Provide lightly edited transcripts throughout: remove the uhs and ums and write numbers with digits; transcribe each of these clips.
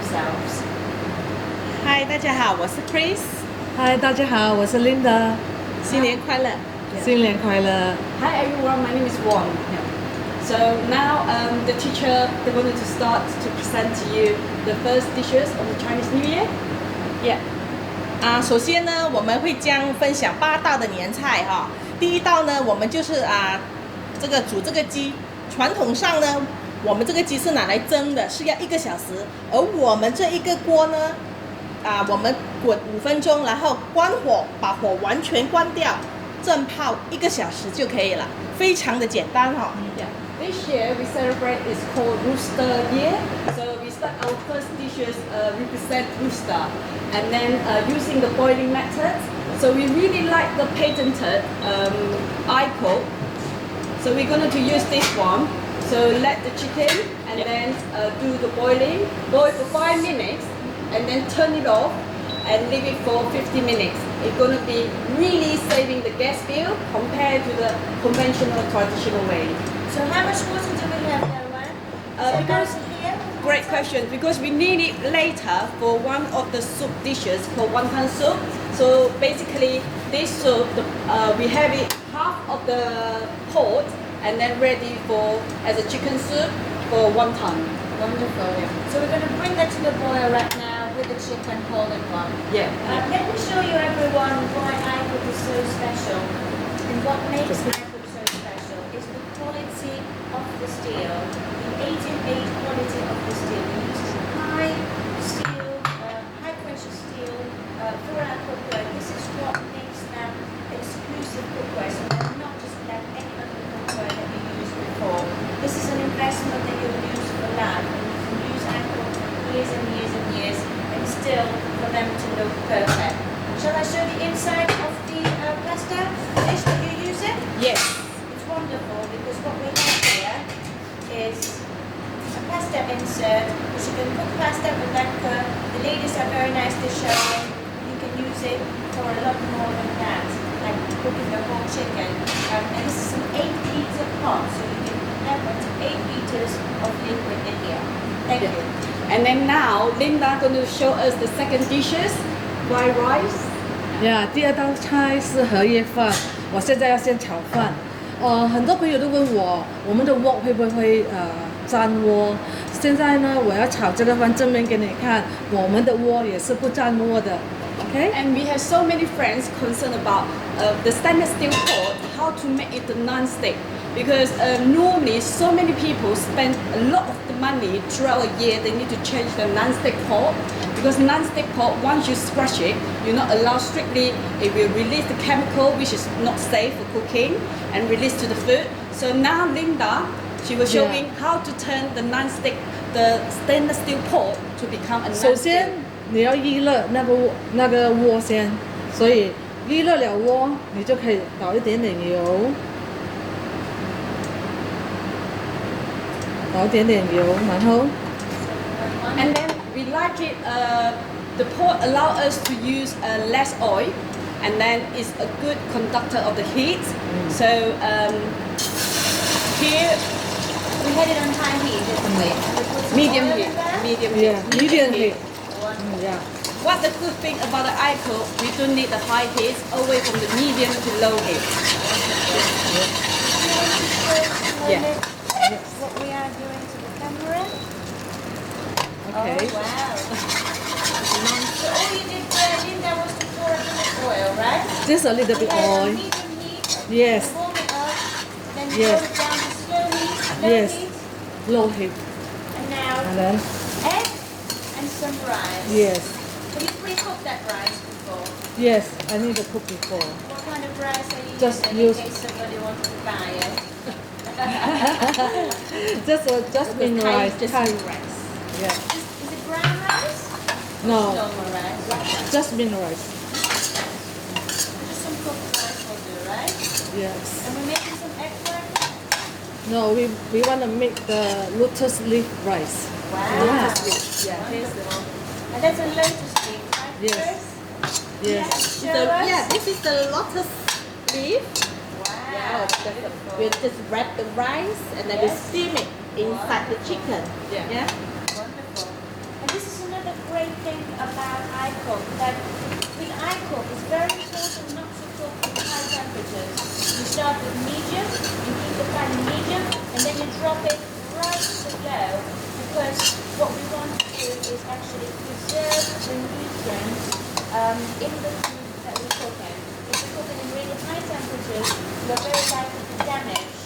themselves. Hi，大家好，我是 Chris，嗨，大家好，我是 Linda，新年快乐。新年快乐。 Hi everyone, my name is Wong. So now the teacher, they're going to start to present to you the first dishes of the Chinese New Year. Yeah. 首先呢，我们会将分享8道的年菜哈。第一道呢，我们就是这个煮这个鸡。传统上呢，我们这个鸡是拿来蒸的，是要1个小时。而我们这一个锅呢，我们滚5分钟，然后关火，把火完全关掉，蒸泡1个小时就可以了，非常的简单哈。Yeah. This year we celebrate is called Rooster Year. So we start our first dishes represent rooster, and then using the boiling method. So we really like the patented iCook. So we're going to use this one. So let the chicken and then do the boiling. Boil for 5 minutes, and then turn it off and leave it for 50 minutes. It's going to be really saving the gas bill compared to the conventional traditional way. So how much water do we have there, Wan? Because great question, because we need it later for one of the soup dishes called wonton soup. So basically this soup, we have it half of the pot and then ready for as a chicken soup for wonton. Wonderful. So we're going to bring that to the boil right now with the chicken whole in one. Yeah. Let me show you everyone why iCook is so special and what makes iCook so special is the quality of the steel, the 18-8 quality of the steel. We use high steel, high pressure steel for our cookware. This is what makes them exclusive cookware. So they're not just like any other cookware that we used before. This is an investment that you'll use for life. And you can use iCook for years and years and years and still for them to look perfect. Shall I show the inside of the pasta dish that you're using? Yes. It's wonderful because what we have here is a pasta insert, which you can cook pasta with that curd. The ladies are very nice to show it. You can use it for a lot more than that, like cooking the whole chicken. And this is an 8-liter pot, so you can have up to 8 liters of liquid in here. Thank you. And then now Linda going to show us the second dishes, white rice. 第二道菜是荷叶饭，我现在要先炒饭。很多朋友都问我们的锅会不会粘锅？现在呢，我要炒这个饭，正面给你看，我们的锅也是不粘锅的。Okay? And we have so many friends concerned about the stainless steel pot, how to make it non-stick. Because normally so many people spend a lot of the money throughout a year, they need to change the non-stick pot. Because non-stick pot, once you scratch it, you're not allowed strictly, it will release the chemical which is not safe for cooking and release to the food. So now Linda, she was showing how to turn the non-stick, the stainless steel pot to become a non-stick. 首先你要预热那个锅先，所以预热了锅，你就可以倒一点点油，然后 And then we like it, the pot allow us to use less oil, and then it's a good conductor of the heat. So here, We had it on high heat, didn't we? And we put some medium oil heat, in there. medium heat. medium heat. Wonderful. What the good thing about the iCook, we don't need the high heat, always from the medium to low heat. Yeah. What we are doing to the camera. Okay. Oh, wow. So all you did there, Linda, was to pour a bit of oil, right? Just a little We bit had it on oil. medium heat. Yes. You warm it up, then you Yes. go down to slow heat, low Yes. heat, Low heat. and now And then egg and some rice. yes. Have you pre-cooked that rice before? Yes, I need to cook before. What kind of rice are you Just using use- in case somebody wants to buy it? Jasmine rice. Thai rice. Yeah. Is it brown rice? No, Normal rice. jasmine rice. Just some cooked rice will do, right? Yes. And we're making some egg white rice. No, we want to make the lotus leaf rice. Wow. Yeah. Wonderful. And that's a lotus leaf, right? Yes. Chris? Yes. Show us. Yeah, this is the lotus leaf. Wow. We'll just wrap the rice and then we Yes. steam it inside the chicken. Yeah. Yeah. Wonderful. And this is another great thing about iCook that with iCook it's very important not to cook with high temperatures. You start with medium, you keep the pan medium, and then you drop it right to the dough because what we want to do is actually preserve the nutrients in the food that we're cooking. If we're cooking in really high temperatures, we're very likely to damage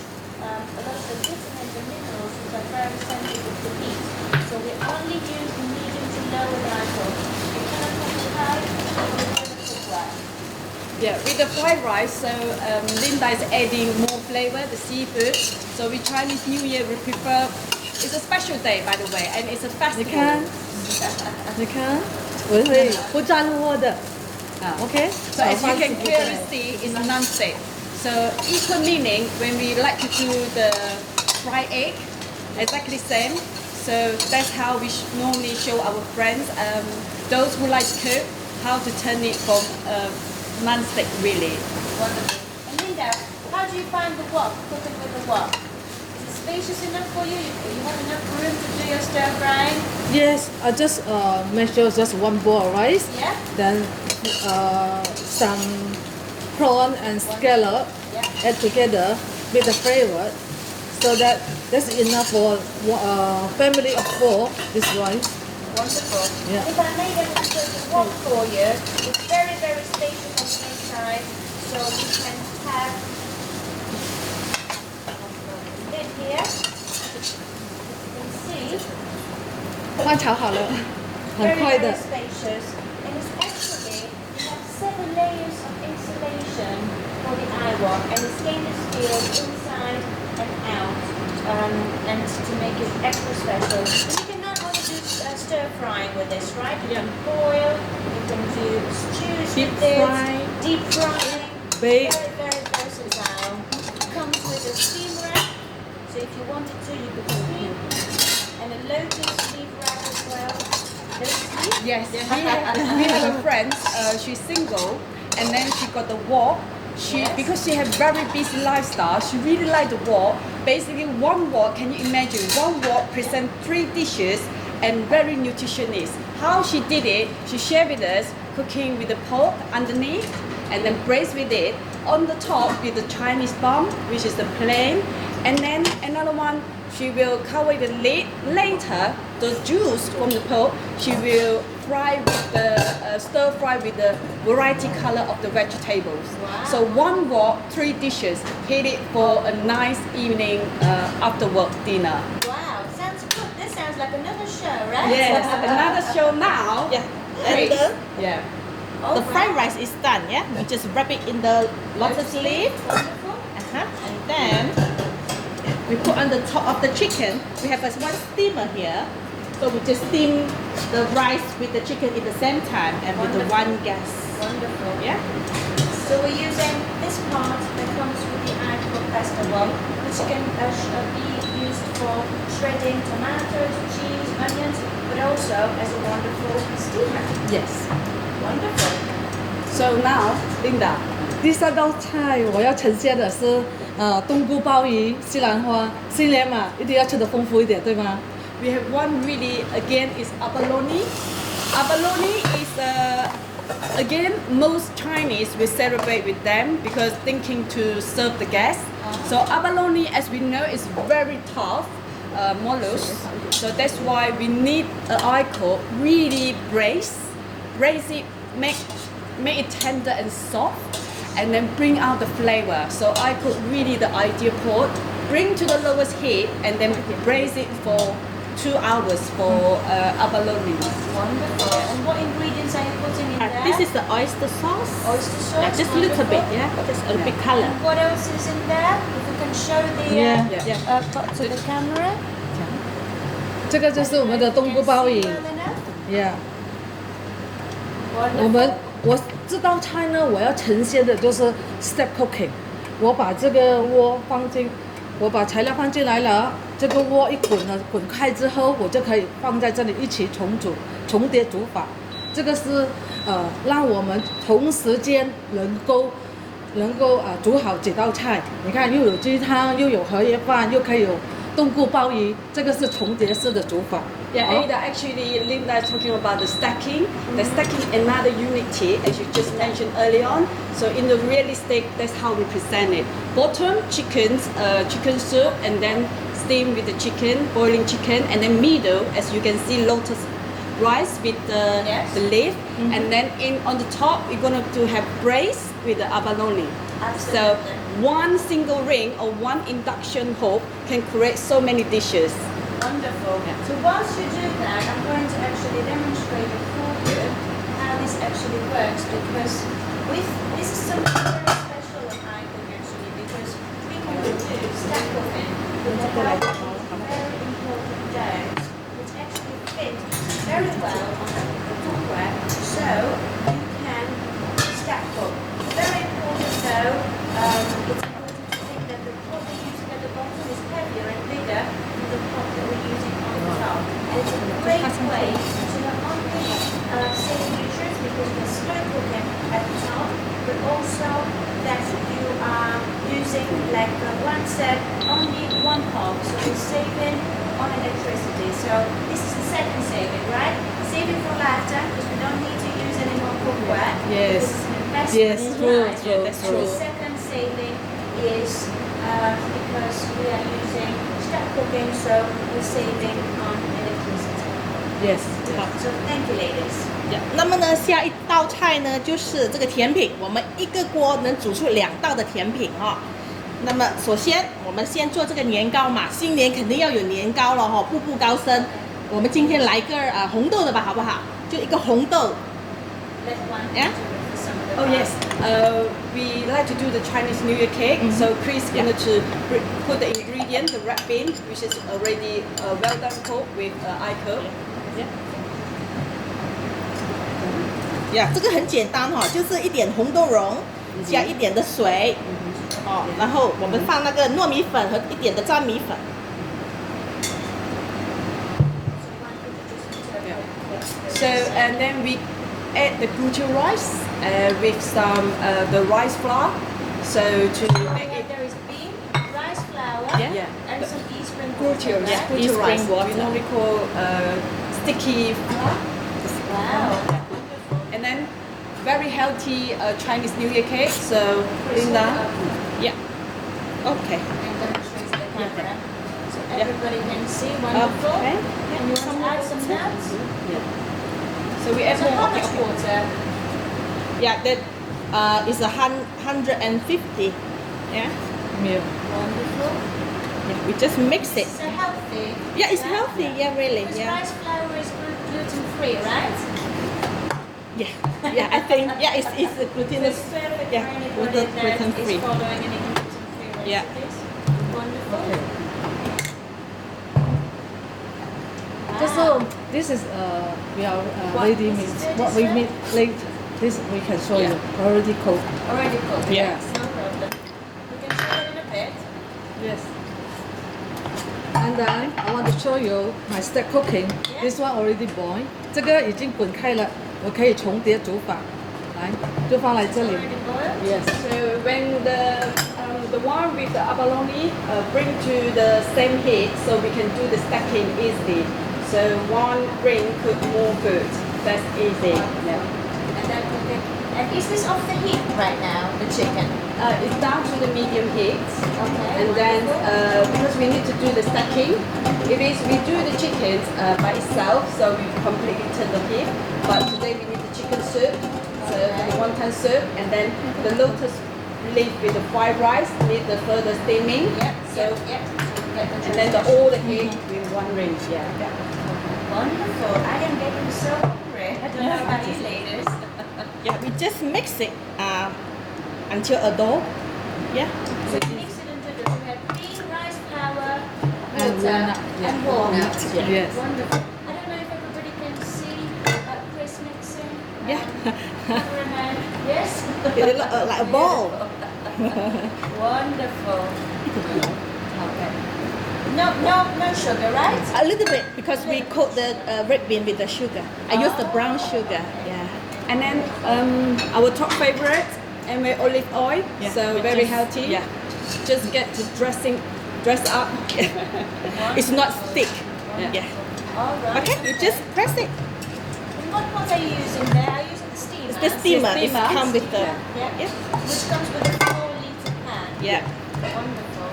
a lot of the vitamins and minerals which are very sensitive to heat. So we only use the medium to low with iCook. You cannot cook it high, it will never cook well. Yeah, with the fried rice, so Linda is adding more flavor, the seafood. So with Chinese New Year, we prefer. It's a special day, by the way, and it's a 你 festival. 看，你看，我会不粘锅的。OK， So as you can clearly see, it's non-stick. So equal meaning when we like to do the fried egg, exactly same. So that's how we normally show our friends, those who like to cook, how to turn it from non-stick really. Wonderful. And Linda, how do you find the wok, cooking with the wok? Is it spacious enough for you? You have enough room to do your stir frying? Yes, I just make sure just one bowl of rice. Yeah? Then some prawn and scallop Yeah. add together with the flavor, so that that's enough for family of 4. This rice. Wonderful. Yeah. If I may demonstrate the wok for you, it's very, very spacious on the inside, so you can have lid here. You can see. 饭炒好了，很 Very, 快的 very。spacious. And it's actually, you have 7 layers of insulation for the iWok and it's stainless steel inside and out. And to make it extra special. And you can not only do stir frying with this, right? You can boil, you can do stews Deep with this, fry. deep frying. Bake. Very, very versatile. Comes with a steam rack, so if you wanted to, you could steam. And a lotus leaf wrap as well. Lotus leaf? Yes, we have a friend, she's single, and then she got the wok. Because she has very busy lifestyle, she really liked the wok. Basically, one wok, can you imagine, one wok present 3 dishes and very nutritious. How she did it, she shared with us, cooking with the pork underneath, and then braised with it. On the top with the Chinese bomb, which is the plain, and then another one, she will cover the lid. Later, the juice from the pork, she will fry with the stir fry with the variety color of the vegetables. Wow. So one wok, 3 dishes. Hit it for a nice evening after work dinner. Wow, sounds good. This sounds like another show, right? Yes, another show now. Yeah. Great. And Yeah. Oh, the fried rice is done. Yeah. We just wrap it in the lotus leaf. Wonderful. And then we put on the top of the chicken. We have one steamer here. So we just steam the rice with the chicken at the same time and with the one gas. Wonderful. Yeah. So we're using this part that comes with the iCook pasta wok, which can be used for shredding tomatoes, cheese, onions, but also as a wonderful steamer. Yes. Wonderful. So now, Linda. 第3道菜我要呈现的是冬菇鲍鱼、西兰花。新年嘛，一定要吃的丰富一点，对吗？ We have one really, again, is abalone. Abalone is, again, most Chinese will celebrate with them because thinking to serve the guests. So abalone, as we know, is very tough mollusk. So that's why we need an iCook, really braise it, make it tender and soft, and then bring out the flavor. So iCook really the ideal pot. Bring to the lowest heat and then braise it for 2 hours for abalone. Wonderful. And what ingredients are you putting in there? This is the oyster sauce. Oyster sauce. Yeah, just a little bit. wonderful. Yeah. Just a bit color. And what else is in there? If you can show the Yeah. pot to the camera. 这个就是我们的冬菇鲍鱼。 Can you see well enough? Yeah. Wonderful. 我这道菜呢，我要呈现的就是 step cooking。我把这个锅我把材料放进来了，这个锅一滚开之后，我就可以放在这里一起重叠煮法。这个是让我们同时间能够煮好几道菜。你看，又有鸡汤，又有荷叶饭，又可以有冬菇鲍鱼，这个是重叠式的煮法。Yeah, Oh. Ada, actually, Linda is talking about the stacking. The stacking another unity, as you just mentioned early on. So in the realistic, that's how we present it. Bottom, chicken soup, and then steam with the chicken, boiling chicken, and then middle, as you can see, lotus rice with the leaf, and then on the top, we're gonna to have braised with the abalone. So one single ring or one induction hob can create so many dishes. Wonderful. So whilst you do that, I'm going to actually demonstrate it for you how this actually works, because this is something very special of iCook actually, because we can do stack cooking with the help of very important doughs, which actually fit very well on the cookware, so you can stack cook. Very important though, it's important to think that the pot we're using at the bottom is heavier and bigger than the pot that we're using on the top. And it's a great way to not only save nutrients because you're slow cooking at the top, but also that you are using, like one said, only one pot, so you're saving on electricity. So this is the second saving, right? Saving for lifetime because we don't need to use any more cookware. Yes. This is an investment Yes, in true, life. true, that's And true. the second saving is because we are using stack cooking, so we're saving on electricity. Yes. So thank you, ladies. 那么呢，下一道菜呢就是这个甜品，我们一个锅能煮出2道的甜品哈、那么首先我们先做这个年糕嘛，新年肯定要有年糕了哈、步步高升。我们今天来个红豆的吧，好不好？就一个红豆。 Let one Yeah? do it for some of the Oh yes, we like to do the Chinese New Year cake. So Chris going to put the ingredient, the red bean, which is already well done cooked with iCook. 呀，这个很简单哈、就是一点红豆蓉，加一点的水，哦，然后我们放那个糯米粉和一点的粘米粉。 So and then we add the glucose rice with some the rice flour. So to make it there is bean, rice flour, Yeah. and some e-spring glucose, water, yeah, right? glucose Spring rice. water. We normally call sticky flour. Wow. And then very healthy Chinese New Year cake. So Linda, Yeah. Okay. And demonstrate to the camera. So everybody can see. Wonderful. Okay. And you want to add some nuts? so we add So how more. much water? Yeah, that is 150. Yeah. Milk. Wonderful. Yeah. We just mix it. So healthy. Yeah, it's right? healthy. Yeah, really. Because Yeah. rice flour is gluten free, right? Yeah. Yeah. I think it's So glutinous. it's perfect Yeah, for anybody gluten- that gluten-free. is following any gluten-free Yeah. recipes. Wonderful. So this is we are ready This meat. is the What we dessert? meet later. This we can show you already cooked. Already cooked. Yeah. No problem. We can show it in a bit. Yes. And then I want to show you my step cooking. This one already boiled. 这个已经滚开了，我可以重叠煮法，来，就放在这里。 Already boiled. Yes. So when the one with the abalone bring to the same heat, so we can do the stacking easily. So one ring cook more food. That's easy. Yeah. And then cooking. And is this off the heat right now, the chicken? It's down to the medium heat. Okay. And then because we need to do the stacking, it is we do the chickens by itself, so we completely turn the heat. But today we need the chicken soup, so the wonton soup, and then the lotus leaf with the fried rice need the further steaming. Yep. So Yep. and then all the heat with one ring. Yeah. Wonderful. I am getting so hungry. I don't know about you ladies. Yeah, we just mix it until a dough. Yeah. So you mix it into the, we have bean, rice flour, And water, walnut, yeah. and walnut. Yeah. Yes. Wonderful. I don't know if everybody can see Chris mixing. Yeah. Cameraman. Yes? It look like a ball. Wonderful. Okay. No sugar, right? A little bit because we coat the red bean with the sugar. I use the brown sugar. Yeah. And then our top favorite, amway olive oil. Yeah, So we very just- healthy. yeah. Just get to dress up. It's not thick. Yeah. Yeah. All right. Okay, you just press it. And what are you using there? Are you using the steamer? It's the steamer. It steamer. comes with the Yeah. Which comes with a 4-litre pan. yeah. Wonderful.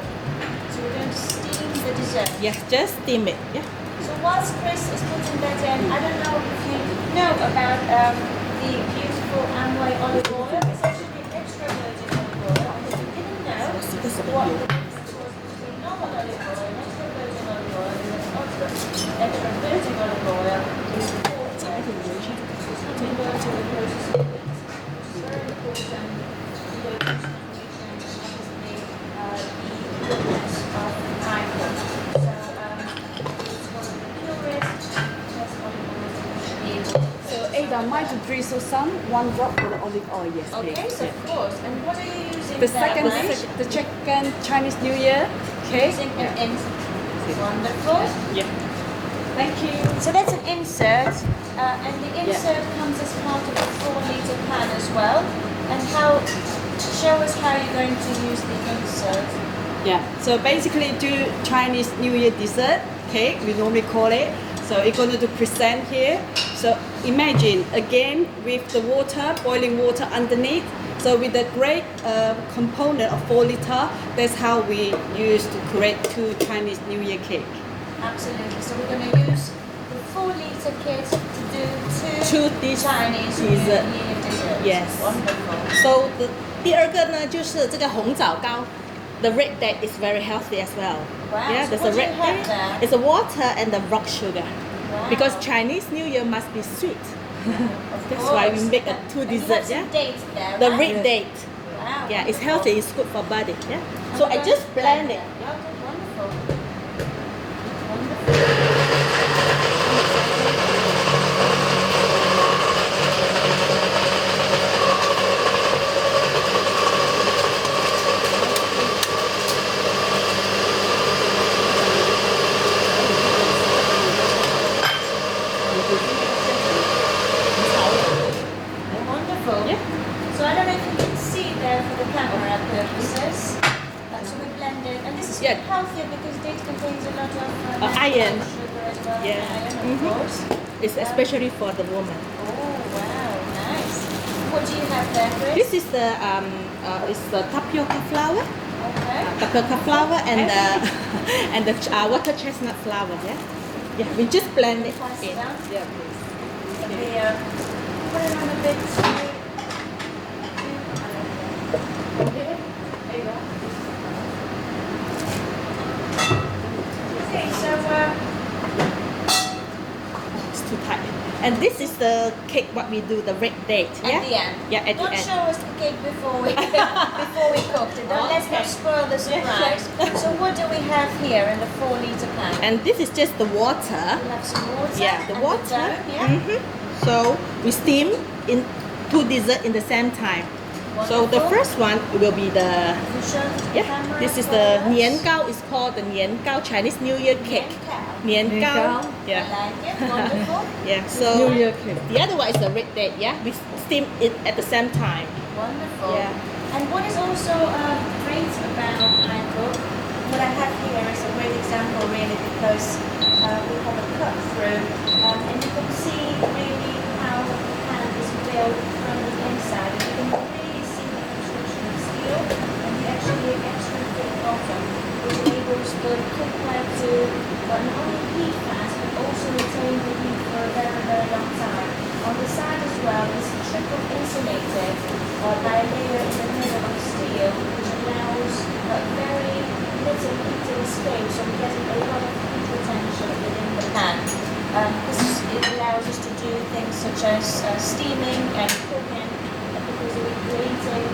So we're going to steam the dessert. Yeah, just steam it. Yeah. So whilst Chris is putting that in, I don't know if you know about the beautiful Amway olive oil. It's actually extra virgin olive oil. And if you didn't know what the difference was between normal olive oil and extra virgin olive oil, and extra virgin olive oil is 4 It's not involved in the process of heat, which is very important to the nutrition and obviously the goodness of iCook. So it's one of the purest, best olive oils that you can be. So Ada, might drizzle some, 1 drop for the olive oil, yes, Okay, please. so of course. And what are you using The there, second Mike? dish, the chicken Chinese New Year cake. Using an insert. Wonderful. Yeah. Thank you. So that's an insert, and the insert comes as part of a 4-litre pan as well. And show us how you're going to use the insert. Yeah. So basically, do Chinese New Year dessert cake, we normally call it. So we're going to present here. So imagine again with the water, boiling water underneath. So with the great component of 4 liter, that's how we use to create 2 Chinese New Year cake. Absolutely. So we're going to use the 4-litre kit to do 2 2 dish Chinese New dessert. Year desserts. Yes. Wonderful. So the 第二个呢就是这个红枣糕。The red date is very healthy as well. Wow, Yeah, so there's what a do you red have date. there? It's a water and the rock sugar. Wow. Because Chinese New Year must be sweet. Of That's why we course. make a 2 And you have dessert. some Yeah. dates there, The right? red date. Wow. Yeah, it's wonderful. healthy. It's good for body. Yeah. And So we're I going just to blend it. Yeah, okay, wonderful. Wonderful. Wonderful. Yeah. So I don't know if you can see there for the camera purposes. So we blended, and this is Yeah. healthier because date contains a lot of iron. sugar as well. Yeah. Iron, of Mhm. course. It's especially for the woman. Oh wow, nice. What do you have there, Chris? This is the it's the tapioca flour, Okay. tapioca flour and the and the water chestnut flour. Yeah. Yeah. We just blend it Pass it in. down. Yeah, please. Okay. Put it on a bit. Okay, so It's too tight. And this is the cake what we do, the red date. at Yeah. the end. Yeah, at Don't the end. show us the cake before we cooked it. Let's not Okay. spoil the surprise. So what do we have here in the 4-litre pan? And this is just the water. We have some water. Yeah, the and water. dough, yeah. Mhm. So we steam in 2 dessert in the same time. So the Wonderful. first one will be the You show it to the yeah. camera This is for the us. nian gao. It's called the nian gao Chinese New Year cake. Nian Nian Nian gao. gao. I Yeah. like it. Wonderful. Yeah. So New Year cake. the other one is the red date. Yeah. We steam it at the same time. Wonderful. Yeah. And what is also great about iCook, what I have here is a great example really because we have a cut through and you can see really how the pan is built from the inside. And you can really see the construction of steel and the actually extra thick bottom, which enables the cookware to not only heat fast but also retain the heat for a very, very long time. On the side as well is triple insulated by a layer in the middle of steel, which allows very little heating escape, so we're getting a lot of heat retention within the pan. It allows us to do things such as steaming and cooking because we're creating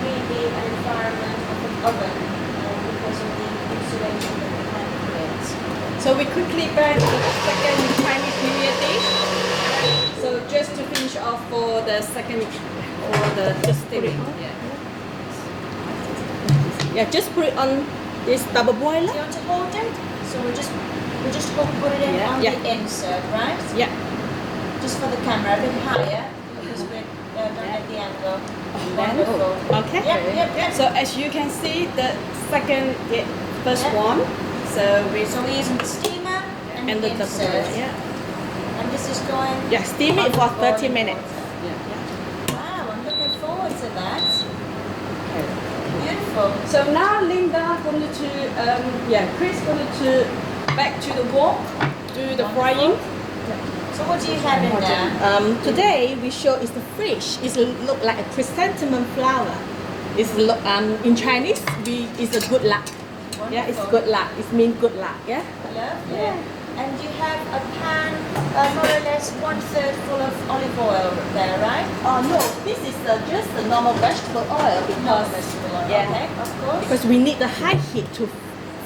really an environment of an oven because of the insulation that the pan creates. So we quickly burn the second Chinese New Year dish. So just to finish off for the second, or the steaming. Yeah. Yeah. Just put it on this double boiler. Do you want to hold it? So we just put it in Yeah. on Yeah. the insert, right? Yeah. Just for the camera, a bit higher because we don't get the angle. then- Wonderful. Okay. Yep. So as you can see, the second, first Yeah. one. So we So we're using the steamer and and the insert. yeah. And this is going. Yeah, steam it for on the 30 boiling minutes. water. Wow, I'm looking forward to that. Beautiful. So now Linda going to, Chris going to back to the wok, do the frying. So what do you have in there? Today we show is the fish. It look like a chrysanthemum flower. It's in Chinese it's a good luck. Yeah, it's good luck. It means good luck. Yeah. Lovely. Yeah. And you have a pan, more or less 1/3 full of olive oil there, right? No, this is just the normal vegetable oil because vegetable oil. yeah. Okay, of course. because we need the high heat to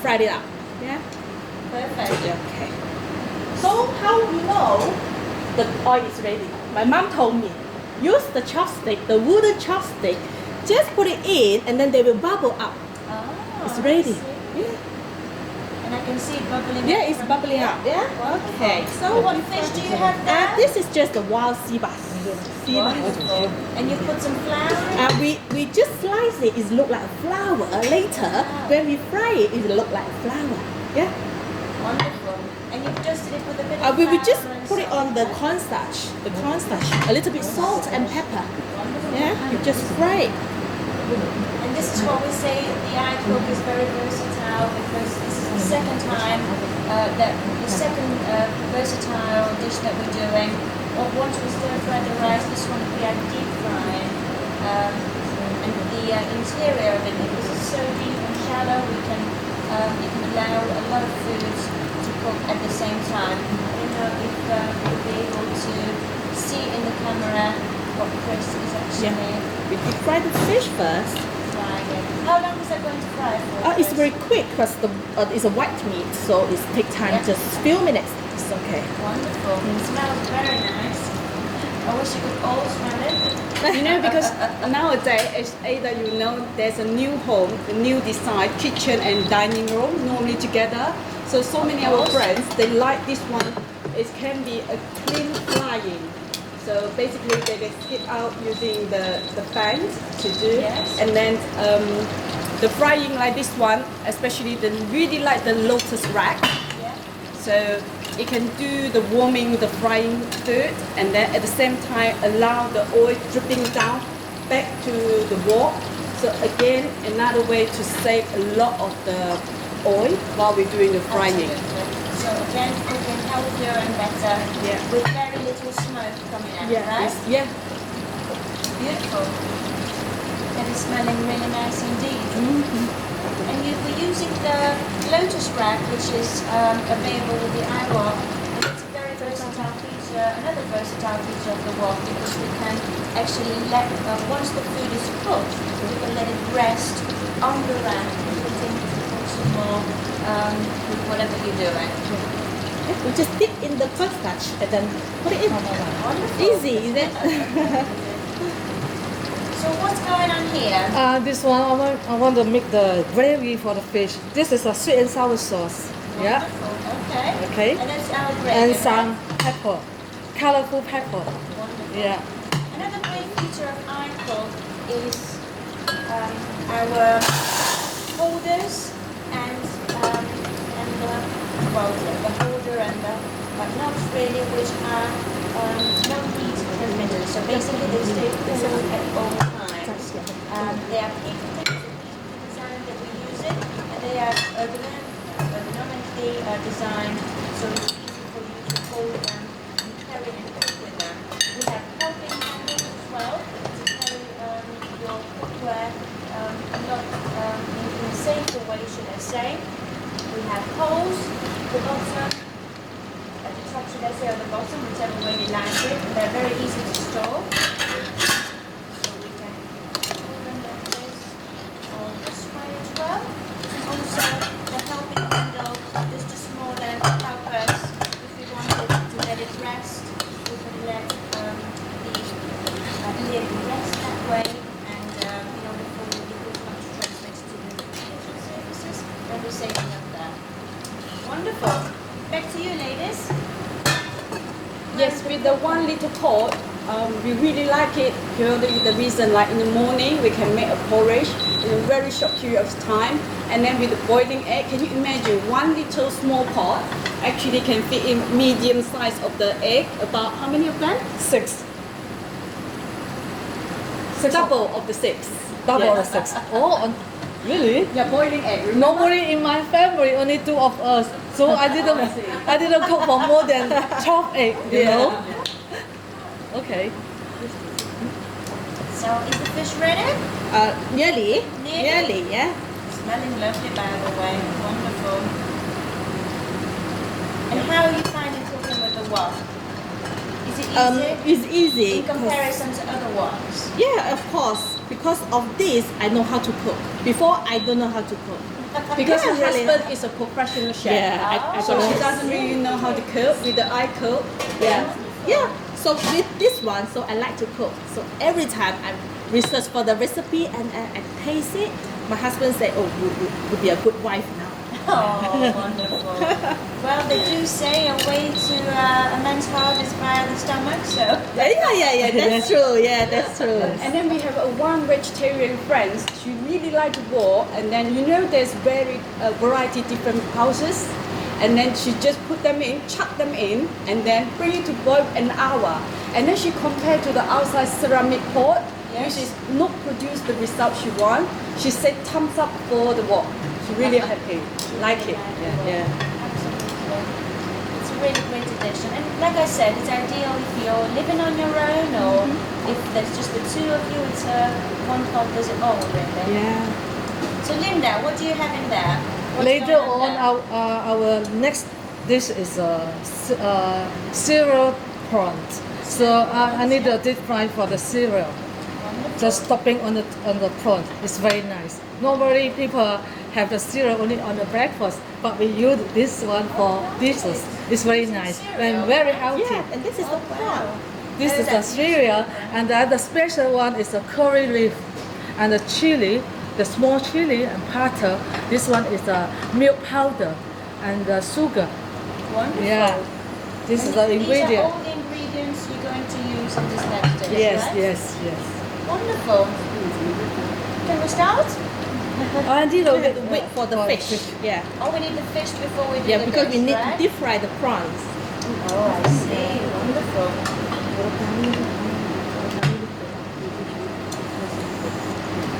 fry it up. Yeah. Perfect. Okay. So how we know the oil is ready? My mom told me, use the chopstick, the wooden chopstick, just put it in and then they will bubble up. Oh, It's ready. I see. Yeah. And I can see it bubbling up. Yeah, it's from bubbling here. up. Yeah. Wonderful. Okay. So what fish do you have there? This is just a wild sea bass. Sea bass. Wonderful. And you put some flour in? We just slice it. It look like a flower. Later, when we fry it, it look like a flower. Yeah. Wonderful. And you just did it with a bit of We will flour just and put it salt, on the right? cornstarch. The cornstarch. A little bit salt and pepper. Wonderful. Yeah. You just fry it. And this is what we say the iCook is very versatile because this is the second time, the second versatile dish that we're doing. Or once we stir fry the rice, this one we are deep frying. And the interior of it, because it's so deep and shallow, you can allow a lot of foods to cook at the same time. I don't know if you'll be able to see in the camera what Chris is actually We deep fry the fish first. frying. How long is that going to fry for? It's very quick because it's a white meat, so it takes time, Yeah. just few minutes. It's okay. Wonderful. It smells very nice. I wish you could all smell it. You know, because nowadays, it's either there's a new home, a new design, kitchen and dining room normally together. So many of our course. friends, they like this one. It can be a clean frying. So basically, they can skip out using the pan to do, Yes. and then the frying like this one, especially they really like the lotus rack. Yeah. So it can do the warming, the frying food, and then at the same time allow the oil dripping down back to the wok. So again, another way to save a lot of the oil while we're doing the frying. Absolutely. So again, cooking healthier and better Yeah. with very little smoke coming out, right? Yeah. Beautiful. That is smelling really nice indeed. And you'll be using the lotus rack, which is available with the iWok. And it's a very versatile feature, another versatile feature of the wok, because we can actually let, once the food is cooked, we can let it rest on the rack and continue to cook some more with whatever you're doing. Yeah, we just dip in the cornstarch and then put it in. Wonderful. Easy, isn't it? So what's going on here? This one I want to make the gravy for the fish. This is a sweet and sour sauce. Yeah. Wonderful. Okay. Okay. And that's our gravy. And right? some pepper, colorful pepper. Wonderful. Yeah. Another great feature of iCook is our holders and the holder and the knobs really, which are non-heat transmitters. So basically they stay cool at all times. They are heat designed that we use it, and they are ergonomically designed so it's easy for you to hold them and carry and cook with them. We have helping handles as well to carry your cookware in a safer way, should I say. We have holes at the bottom, at the top, should I say, or the bottom, whichever way you like it. They're very easy to store. So we can hold them like this or this way as well. Also, the helping handle is just more than help us if we wanted to let it rest. We can let the lid rest that way, and before we give as much stress next to the kitchen surfaces, then we're saving up there. Wonderful. Back to you, ladies. Yes, with the 1 liter pot, we really like it. The reason, like in the morning, we can make a porridge in a very short period of time. And then with the boiling egg, can you imagine 1 little small pot actually can fit in medium size of the egg, about how many of them? 6. Double of the 6. Double Yeah. of 6. Oh, really? Yeah, boiling egg. Remember? Nobody in my family, only 2 of us. So I didn't cook for more than 12 eggs, you know? Okay. So is the fish ready? Nearly. Nearly? Nearly, yeah. Smelling lovely, by the way. Wonderful. And how are you finding cooking with the wok? Is it easy? It's easy. In comparison to other woks? Yeah, of course. Because of this, I know how to cook. Before, I don't know how to cook. Because Yeah, her really. husband is a professional chef. Yeah, I So she got doesn't really know how to cook with the iCook. Yeah. Yeah. So with this one, so I like to cook. So every time I research for the recipe and I taste it, my husband say, "Oh, you'll be a good wife now." Oh, wonderful. Well, they do say a way to a man's heart is via the stomach, so. Yeah. That's true. Yeah, that's true. And then we have one vegetarian friend. She really like to boil, and then there's very variety different houses, and then she just put them in, chuck them in, and then bring it to boil an hour. And then she compared to the outside ceramic pot, which is not produce the result she want. She said thumbs up for the wok. She's really happy, like it. Yeah. Absolutely. It's a really great addition. And like I said, it's ideal if you're living on your own or if there's just the two of you, it's a one pot does it all, really. Yeah. So Linda, what do you have in there? What's Later going on, there? our next dish is cereal prawns. So I need a deep fry for the cereal. Just topping on the prawn. It's very nice. Normally people have the cereal only on the breakfast, but we use this one for dishes. It's very nice and very healthy. Yeah, and this is the prawn. This is the cereal, and the special one is the curry leaf and the chili, the small chili and butter. This one is the milk powder and the sugar. Wonderful. Yeah, this is the These are ingredient. all the ingredients you're going to use in this next dish, Yes, right? yes. Wonderful. Can we start? I need a We have to wait for the fish. Yeah. Oh, we need the fish before we do Yeah, the because we dish, need right? to deep fry the prawns. Oh, I see. Wonderful.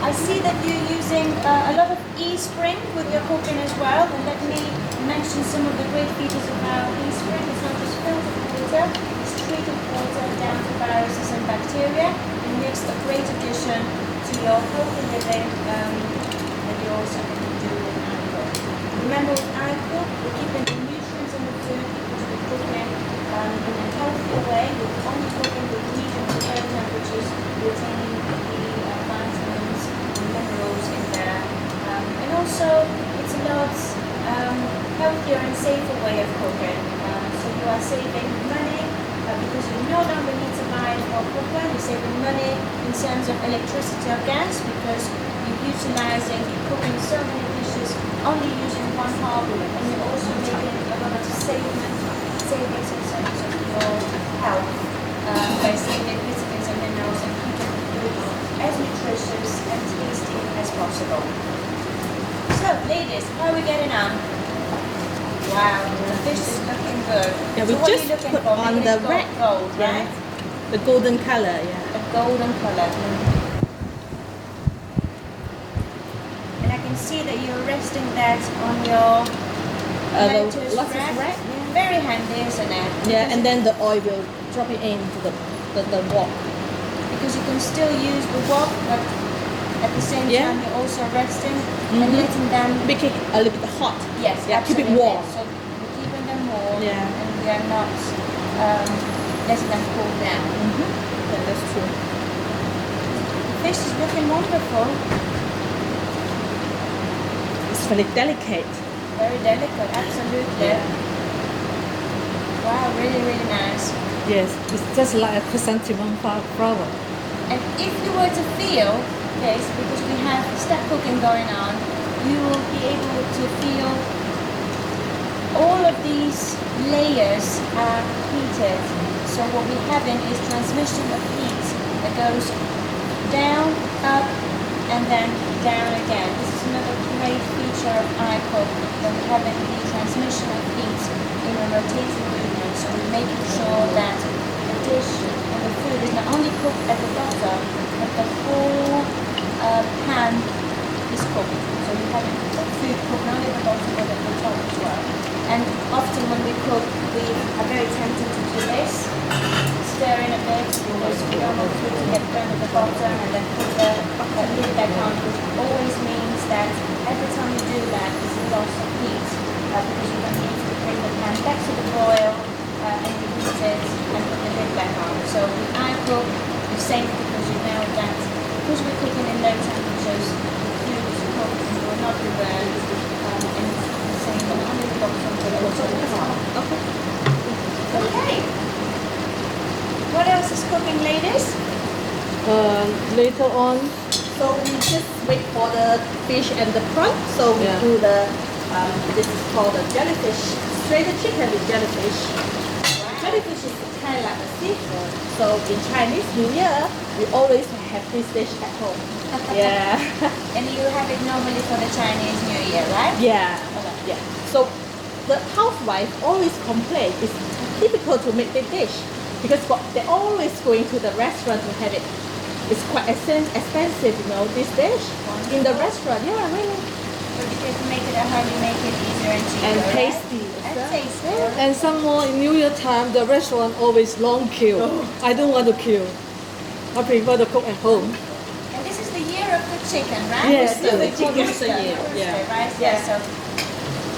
I see that you're using a lot of e-spring with your cooking as well. And let me mention some of the great features of our e-spring. It's not just filtered water, it's treated water down to viruses and bacteria. And makes a great addition to your healthy living that you also can do with iCook. Remember with iCook, we're keeping the nutrients in the food because we're cooking in a healthier way. We're only cooking with medium to air temperatures, retaining the vitamins and minerals in there. And also, it's a lot healthier and safer way of cooking. So you are saving money because you no longer need to buy it for cooker. You're saving money in terms of electricity or gas because you're utilizing, you're cooking so many dishes only using one hob, and you're also making a lot of savings in terms of your health by saving vitamins and minerals and keeping the food as nutritious and tasty as possible. So, ladies, how are we getting on? Wow, the fish is looking good. Yeah, so we what just are you looking put for? on Maybe the it's red, gold, yeah. right? The golden color, yeah. A golden color. And I can see that you're resting that on your lettuce lotus rack. rack, Very handy, isn't it? Yeah, and then the oil will drop it into the wok. Because you can still use the wok, but at the same Yeah. time you're also resting and letting them. Make it a little bit hot. Yes, Yeah, keep it absolutely. warm. So we're keeping them warm, Yeah. and we are not letting them cool down. Yeah, that's true. The fish is looking wonderful, It's very delicate. very delicate, absolutely. Wow, really, really nice. Yes, it's just like a chrysanthemum flower. And if you were to feel this, because we have step cooking going on, you will be able to feel all of these layers are heated. So what we're having is transmission of heat that goes down, up, and then down again. This is another great feature of iCook, that we have the transmission of heat in a rotating movement. So we're making sure that the dish and the food is not only cooked at the bottom, but the whole pan is cooked. So you have the food cooked not at the bottom but at the top as well. And often when we cook, we are very tempted to do this, stir in a bit because we don't want the food to get burned at the bottom, and then put the lid back on, which always means that every time you do that, there's a loss of heat because you don't need to bring the pan back to the boil and you heat it and put the lid back on. So with iCook, you're safe because you know that because we're cooking in low temperatures, the food is cooked and will not be burned. And it's the same on the bottom but also the top. Okay. What else is cooking, ladies? Later on, So we just wait for the fish and the prawn. So we Yeah. do the, this is called the jellyfish, shredded chicken with jellyfish. Jellyfish is kind of like a seafood. So in Chinese New Year, we always have this dish at home. Yeah. And you have it normally for the Chinese New Year, right? Yeah. Yeah. So the housewife always complain it's difficult to make the dish because they're always going to the restaurant to have it. It's quite expensive, you know, this dish in the restaurant. Yeah, really. But if you make it at home, you make it easier and cheaper, And right? tasty. And tasty. and some more in New Year time, the restaurant always long queue. I don't want to queue. I prefer to cook at home. And this is the year of the chicken, right? Yes, Rooster, the chicken is the rooster, year, rooster, yeah. right? Yeah. So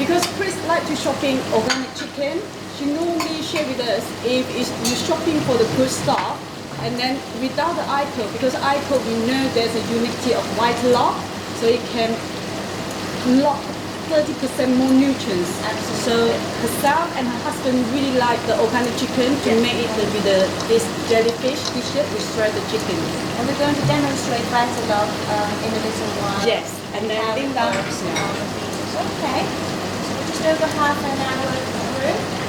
Because Chris like to shopping organic chicken, she normally share with us if you're shopping for the good stuff, and then without the iCook, because iCook we know there's a unity of white lock, so it can lock 30% more nutrients. Absolutely. So herself and her husband really like the organic chicken to make it with this jellyfish dishes with shredded chicken. and we're going to demonstrate Vitalog in a little while. Yes, and then how it Linda. works and all the features. Okay. So we're just over half an hour through.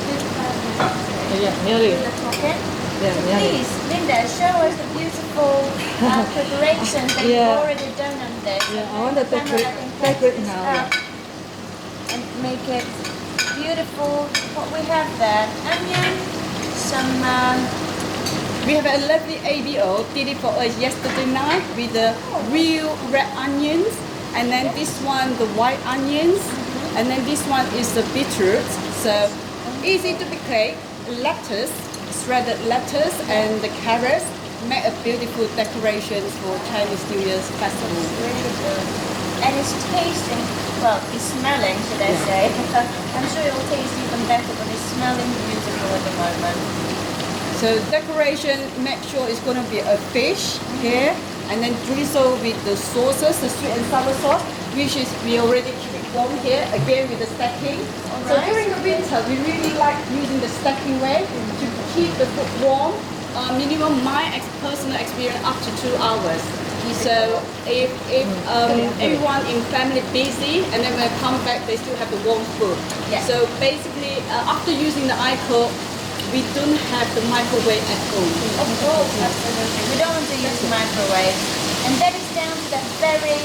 Yeah, nearly. The cooking. Yeah, So nearly. please, Linda, show us the beautiful preparations that Yeah. you've already done on this. Yeah, I want to Camera decorate- can catch decorate this now, up and make it beautiful. What we have there, onion, some We have a lovely ABO, did it for us yesterday night with the real red onions, and then this one the white onions, and then this one is the beetroot. So easy to pick. Lettuce, shredded lettuce, and the carrots make a beautiful decoration for Chinese New Year's festival. really good. And it's tasting, well, it's smelling, should I say. I'm sure it will taste even better, but it's smelling beautiful at the moment. So decoration, make sure it's going to be a fish here, and then drizzle with the sauces, the sweet and sour sauce, which is we already keep it warm here again with the stacking. So Alright. during the winter, we really like using the stacking way to keep the food warm. Minimum personal experience up to 2 hours. So if everyone in family busy and then when they come back, they still have the warm food. Yeah. So basically, after using the iCook, we don't have the microwave at home. Of course, absolutely. We don't want to use microwave. And that is down to that very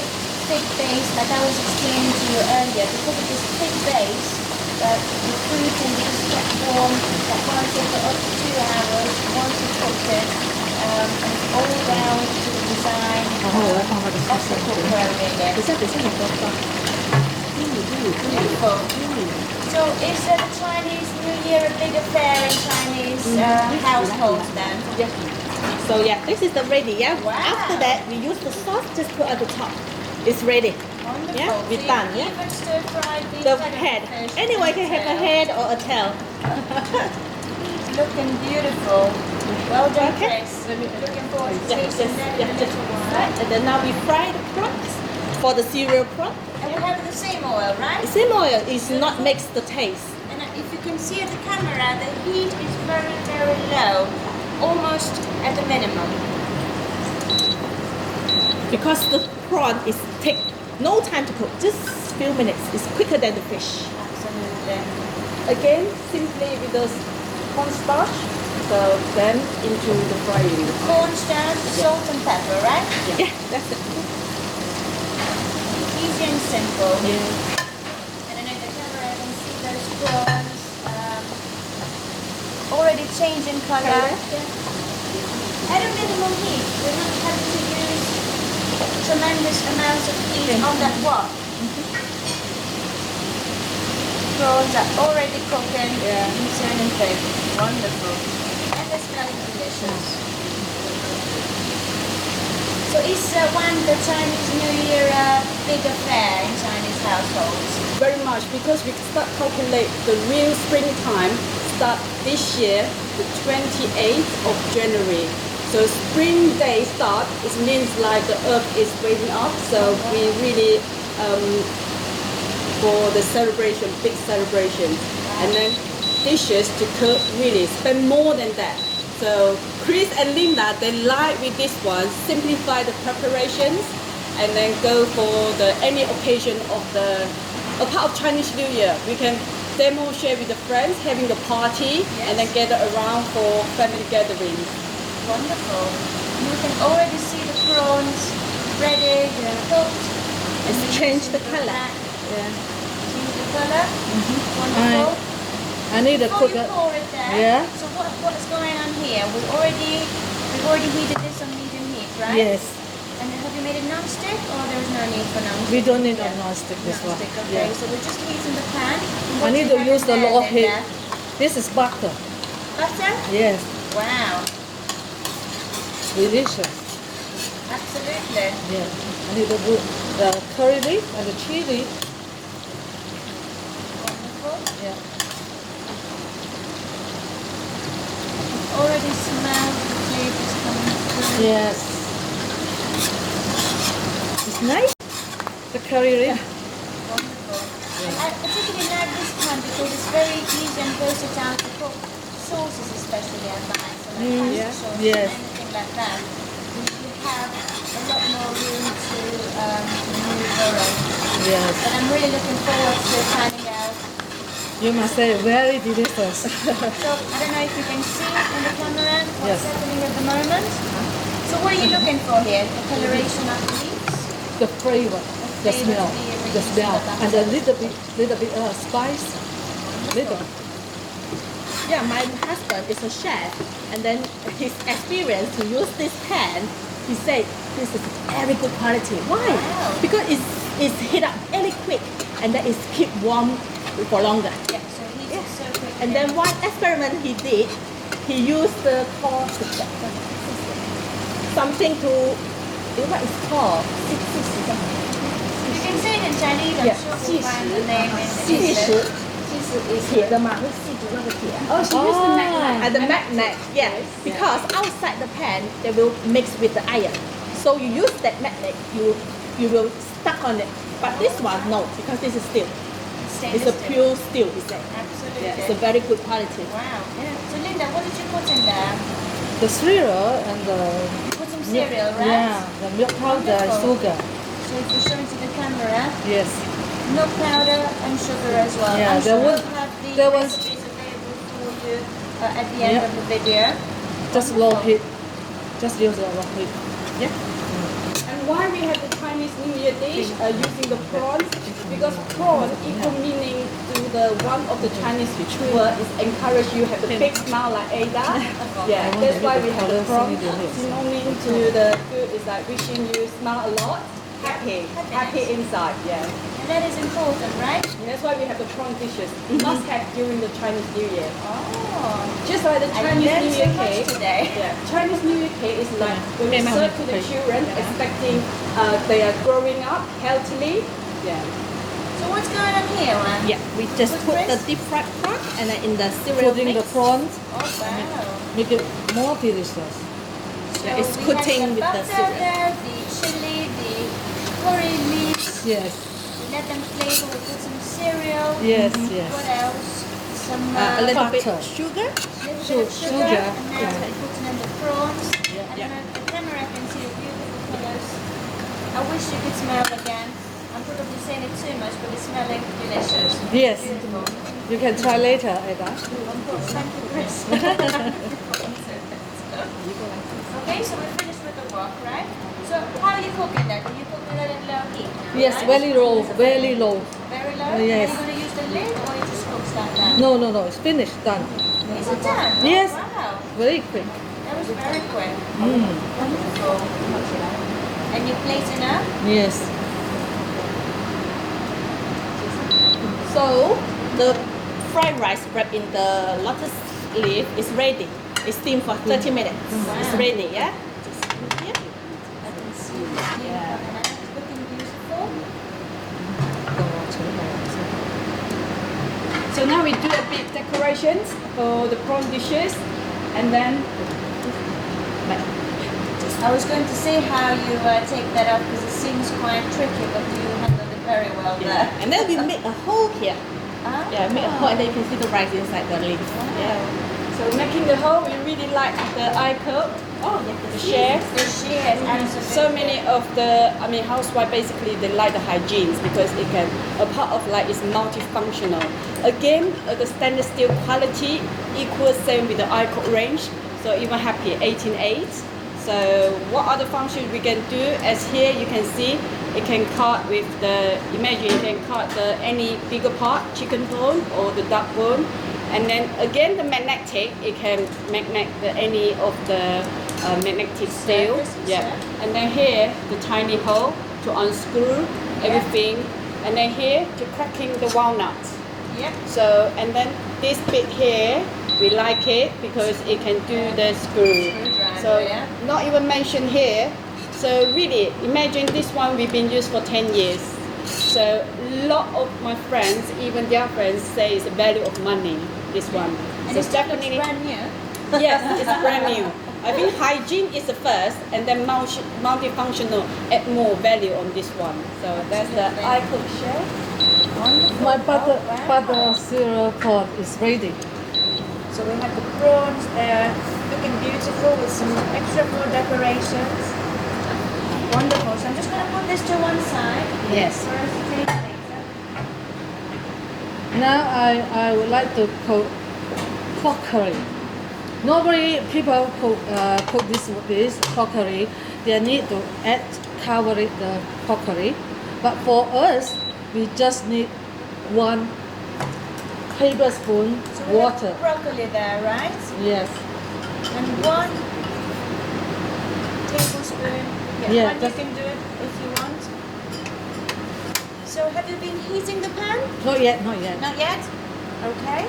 thick base, like I was explaining to you earlier. Because of this thick base, that the food can be kept warm at once for up to 2 hours once you've cooked it. And it's all down to the design of the cookware, really. Beautiful. So is the Chinese New Year a big affair in Chinese households then? Yeah. So yeah, this is the ready. Yeah. Wow. After that, we use the sauce. Just put at the top. It's ready. Wonderful. Yeah, we're So done, you yeah. even stir-fried the The head of head. fish Anyone and can have a tail. head or a tail. Looking beautiful. Well done, Okay. Chris. Looking forward to Yeah, tasting just, that in yeah, a just little while. right. And then now we fry the prawns for the cereal prawn. And we have the same oil, right? The same oil is not makes the taste. And if you can see at the camera, the heat is very, very low. Almost at the minimum. Because the prawn is take no time to cook, just few minutes. It's quicker than the fish. Absolutely. Again, simply with the cornstarch, so then into the frying. Cornstarch, salt and pepper, right? Yeah, that's it. easy and simple. Yeah. And I know the camera can see those prawns already changing color. At a minimum heat, we're not having to use tremendous amounts of heat on that wok. Prawns are already cooking and turning big. Wonderful. And they're smelling delicious. So is one the Chinese New Year big affair in Chinese households? Very much, because we start calculate the real springtime start this year, the 28th of January. So spring day start, it means like the earth is waking up. So we really, for the celebration, big celebration. And then dishes to cook, really spend more than that. So Chris and Linda, they like with this one, simplify the preparations and then go for the any occasion of a part of Chinese New Year. We can demo share with the friends, having a party, and then gather around for family gatherings. Wonderful. You can already see the prawns ready, cooked. It's changed the color. Yeah. Change the color. Wonderful. I need to Before cook you it. pour it there. Yeah. So what's going on here? We've already heated this on medium heat, right? Yes. And have you made it non-stick or there is no need for non-stick? We don't need a non-stick this one. Non-stick, okay. Yeah. So we're just heating the pan. I need to use the low heat. This is butter. Butter? Yes. Wow. Delicious. Absolutely. Yeah. I need to put the curry leaf and the chili. Wonderful. Yeah. Already smell the flavors coming through. Yes. It's nice. The curry leaf. Wonderful. And I particularly like this pan because it's very easy and versatile to cook. Sauces especially I like. So like pasta sauce Yes. and anything like that. You have a lot more room to maneuver and Yes. but I'm really looking forward to finding out. You must say very delicious. So I don't know if you can see in the camera what's Yes. happening at the moment. So what are you looking for here? The coloration of the leaves? The flavor, the flavor smell, to be the released smell, at that and a little bit spice. Little. Yeah, my husband is a chef, and then his experience to use this pan, he said this is very good quality. Why? Wow. Because it's heat up very quick, and then it's keep warm for longer. Yeah, so he's so quick. And then one experiment he did, he used the something to what is called you can say it in Chinese, I'm Yeah, sure we'll find the name in 细 English. 石，铁的嘛，会细煮那个铁。 Oh, she used the magnet. And the magnet, yeah, because outside the pan they will mix with the iron. So you use that magnet, you will stuck on it. But this one no, because this is steel. Stainless It's a steel. pure steel, he said. Absolutely. Yeah, it's a very good quality. Wow. So Linda, what did you put in there? The cereal and the You put some cereal, right? yeah, the milk powder and Wonderful. sugar. So if you show it to the camera, Yes. milk powder and sugar as well. Yeah, I'm sure there was- we'll have the there was- recipes available for you at the end Yeah. of the video. Just low heat. Just use the low heat. And why we have the Chinese New Year dish using the prawns? Because prawn equal meaning to the one of the Chinese word is encourage you have the big smile like Ada. Yeah, that's why we have the prawn. Synonym to the food is like wishing you smile a lot, happy inside. Yeah. And that is important, right? That's why we have the prawn dishes. Must have during the Chinese New Year. Oh. Just like the I Chinese learned New so Year much cake. today. Yeah, Chinese New Year cake is like when we serve to the children, expecting they are growing up healthily. Yeah. So what's going on here, Juan? Yeah, we just With put the rice? deep fried prawn and then in the cereal Putting the mix. prawns, Oh, wow. make it more delicious. Yeah, it's So we cooking have the with the butter cereal. there, the chili, the curry leaves. Yes. We let them flavor. We put some cereal. Yes, yes. What else? Some A little bit butter. sugar. little bit of sugar. sugar, And now yeah. we're putting in the prawns. Yeah. I don't know if the camera can see the beautiful colors. I wish you could smell again. I'm probably saying it too much, but it's smelling delicious. Yes. Beautiful. You can try later, Ada. Of course, thank you, Chris. Okay, so we're finished with the wok, right? So how are you cooking that? Are you cooking that at low heat now? Yes, right? very low, very low. Very low? Yes. Are you going to use the lid or it just cooks like that? No, no, no, it's finished, done. Is it done? Yes. Oh, wow. Very quick. That was very quick. Mm. Wonderful. And you plate it up? Yes. So the fried rice wrapped in the lotus leaf is ready. It's steamed for 30 minutes. It's ready, yeah? Just put here. I can see the steam coming out. It's looking beautiful. So now we do a bit decorations for the prawn dishes, and then I was going to say how you take that up because it seems quite tricky, but you handled it very well there. And then we make a hole here. Ah. Yeah, make a hole and then you can see the rice inside the leaf. Yeah. so making the whole, we really like the iCook. Oh, yeah. The chef. The shears, absolutely. So many of the, housewife basically they like the hygienes because it can, a part of like is multifunctional. Again, the stainless steel quality equals same with the iCook range. So even happy 18.8. So what other functions we can do? As here you can see, it can cut with the, imagine you can cut the any bigger part, chicken bone or the duck bone. And then again the magnetic, it can magnet the, any of the magnetic steel. Surfaces, Yeah. yeah. And then here the tiny hole to unscrew everything. And then here to cracking the walnuts. Yep. So and then this bit here, we like it because it can do the screw. Screwdriver, So yeah. not even mentioned here. So really, imagine this one we've been used for 10 years. So a lot of my friends, even their friends, say it's the value of money. This one. And So it's definitely brand new. yes, it's brand new. I think hygiene is the first, and then multifunctional add more value on this one. So that's the iCook chef. Wonderful. My butter, Oh, wow. butter cereal pot is ready. So we have the prawns there, looking beautiful with some extra more decorations. Wonderful. So I'm just going to put this to one side. Yes. For us to take later. Now I would like to cook pork curry. Normally people cook this pork curry, they need to add cover it the pork curry. But for us, we just need 1 tablespoon So we water. have broccoli there, right? Yes. And 1 tablespoon. Yeah, You just- can do it if you want. So have you been heating the pan? Not yet, not yet. Not yet? Okay.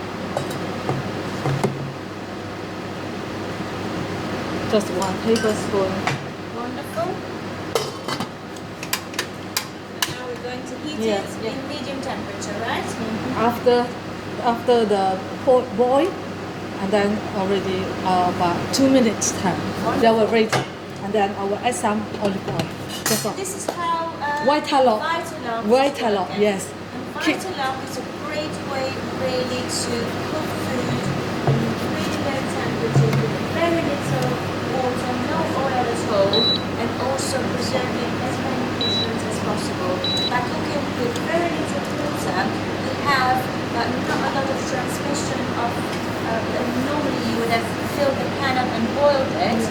Just 1 tablespoon. Wonderful. Now we're going to heat Yes, it yeah. in medium temperature, right? After the pork boil, and then already about 2 minutes time, they will ready. And then I will add some olive oil. That's all. This is how White tallow. Vitalog is White tallow, working. yes. And Keep- Vitalog is a great way really to cook food in really low temperature with very little water, no oil at all, and also preserving as many nutrients as possible. By cooking with very little water, you have not a lot of transmission of, normally you would have filled the pan up and boiled it,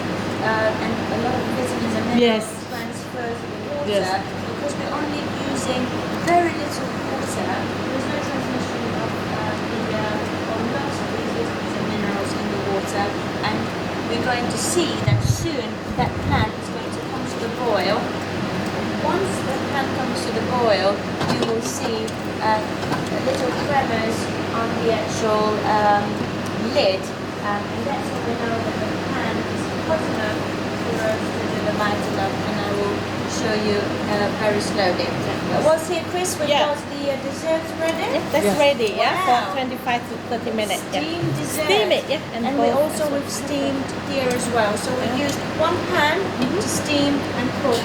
and a lot of vitamins and minerals Yes. transfer to the water. Yes. Because we're only using very little water, there's no transmission of or most of these vitamins and minerals in the water, and we're going to see that soon that pan is going to come to the boil. Once the pan comes to the boil, you will see little tremors on the actual lid, and that's how we know that the pan is hot enough for us to do the Vitalog, and I will show you very slowly. What's here, Chris? We've Yeah. got the desserts ready. That's Yes. ready, yeah, Wow. for 25 to 30 minutes. Yeah. Steamed dessert. Steam it, yeah. And we boil also as well. we've steamed here as well. So we used 1 pan to steam and cook